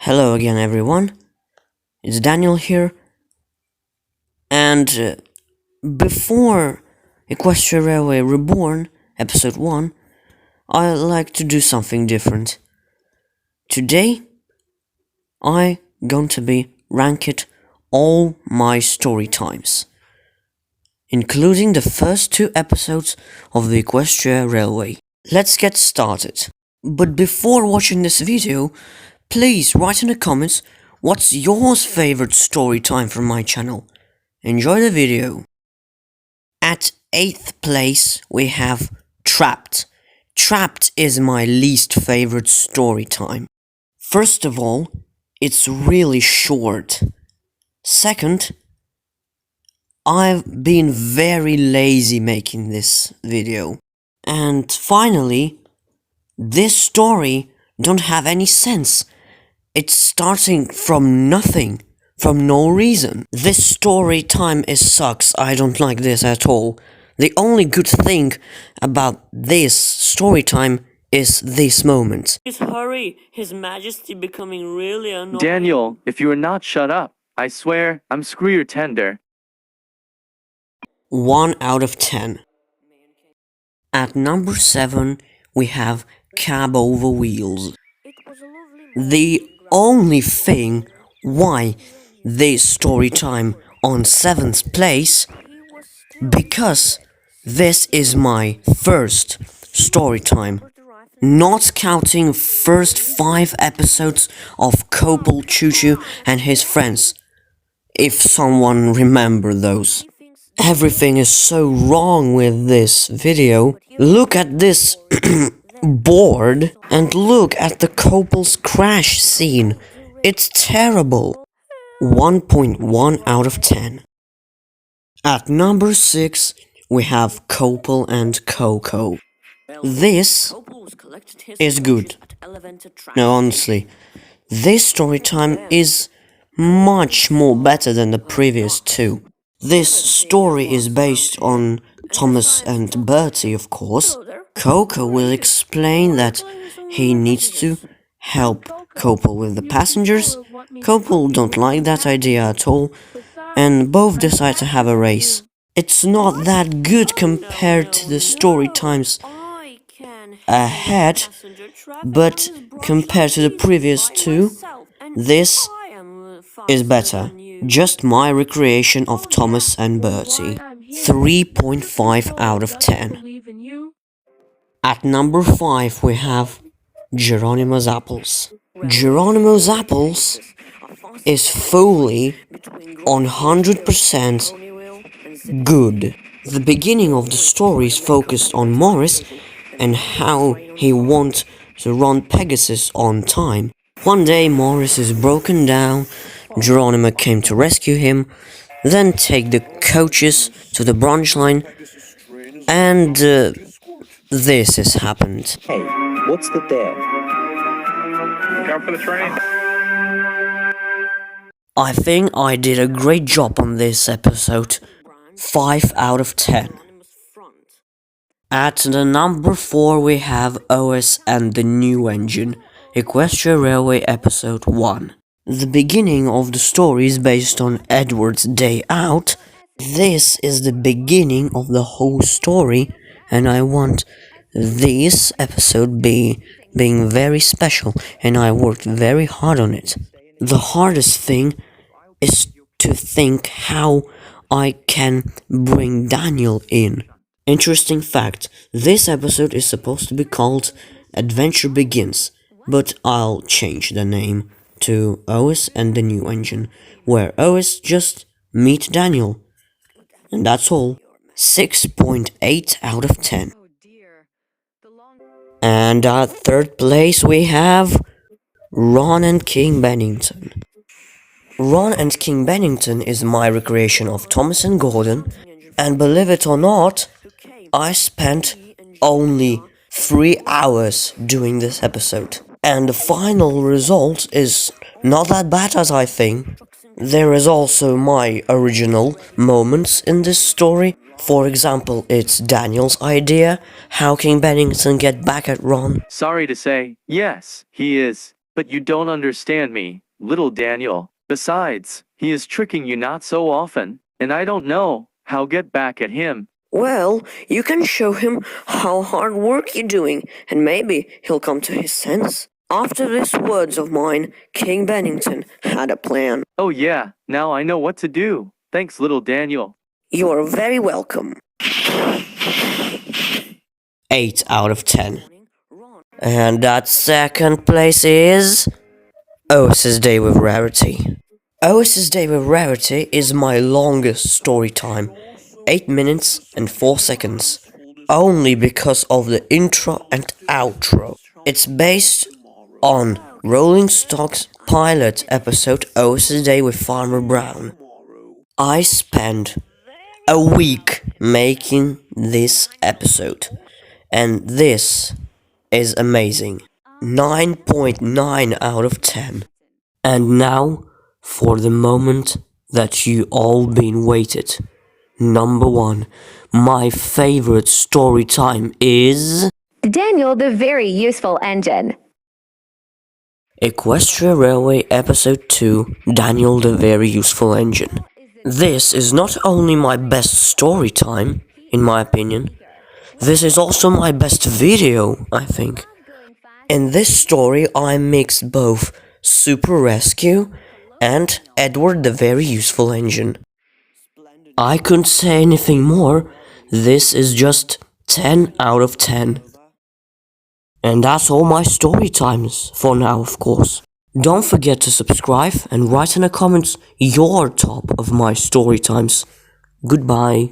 Hello again, everyone. It's Daniel here. And before Equestria Railway Reborn, Episode 1, I like to do something different. Today, I'm going to be ranking all my story times, including the first 2 episodes of the Equestria Railway. Let's get started. But before watching this video, please write in the comments what's your favorite story time from my channel. Enjoy the video. At 8th place we have Trapped. Trapped is my least favorite story time. First of all, it's really short. Second, I've been very lazy making this video. And finally, this story don't have any sense. It's starting from nothing, from no reason. This story time sucks. I don't like this at all. The only good thing about this story time is this moment. Please hurry, His Majesty becoming really annoying. Daniel, if you are not shut up, I swear I'm screw your tender. 1 out of 10. At number 7, we have Cab Over Wheels. The only thing why this story time on 7th place, because this is my first story time, not counting first 5 episodes of Koppel, Choo-Choo and his friends, if someone remember those. Everything is so wrong with this video. Look at this board and look at the Koppel's crash scene. It's terrible. 1.1 out of 10. At number 6 we have Koppel and Coco. This is good. No, honestly, this story time is much more better than the previous 2. This story is based on Thomas and Bertie, of course. Coco will explain that he needs to help Koppel with the passengers. Koppel don't like that idea at all, and both decide to have a race. It's not that good compared to the story times ahead, but compared to the previous 2, this is better. Just my recreation of Thomas and Bertie. 3.5 out of 10. At number 5 we have Geronimo's Apples. Geronimo's Apples is fully 100% good. The beginning of the story is focused on Morris and how he wants to run Pegasus on time. One day Morris is broken down. Geronimo came to rescue him, then take the coaches to the branch line, and this has happened. Hey, what's that there? Come for the train. I think I did a great job on this episode. 5 out of 10. At the number 4 we have OS and the New Engine, Equestria Railway Episode 1. The beginning of the story is based on Edward's day out. This is the beginning of the whole story, and I want this episode being very special, and I worked very hard on it. The hardest thing is to think how I can bring Daniel in. Interesting fact, this episode is supposed to be called Adventure Begins, but I'll change the name to OS and the New Engine, where OS just meet Daniel. And that's all. 6.8 out of 10. And at 3rd place we have Ron and King Bennington. Ron and King Bennington is my recreation of Thomas and Gordon, and believe it or not, I spent only 3 hours doing this episode. And the final result is not that bad as I think. There is also my original moments in this story. For example, it's Daniel's idea, how King Bennington get back at Ron. Sorry to say, yes, he is But you don't understand me, little Daniel. Besides, he is tricking you not so often, and I don't know how get back at him. Well, you can show him how hard work you're doing, and maybe he'll come to his sense. After these words of mine, King Bennington had a plan. Oh yeah, now I know what to do. Thanks, little Daniel. You are very welcome. 8 out of 10. And that second place is Oasis Day with Rarity. Oasis Day with Rarity is my longest story time, 8 minutes and 4 seconds, only because of the intro and outro. It's based on Rolling Stock's pilot episode Oasis Day with Farmer Brown. I spent a week making this episode, and this is amazing. 9.9 out of 10. And now, for the moment that you all been waited. Number 1, my favorite story time is Daniel the Very Useful Engine. Equestria Railway Episode 2, Daniel the Very Useful Engine. This is not only my best story time, in my opinion, this is also my best video, I think. In this story I mixed both Super Rescue and Edward the Very Useful Engine. I couldn't say anything more, this is just 10 out of 10. And that's all my story times, for now of course. Don't forget to subscribe and write in the comments your top of my story times. Goodbye.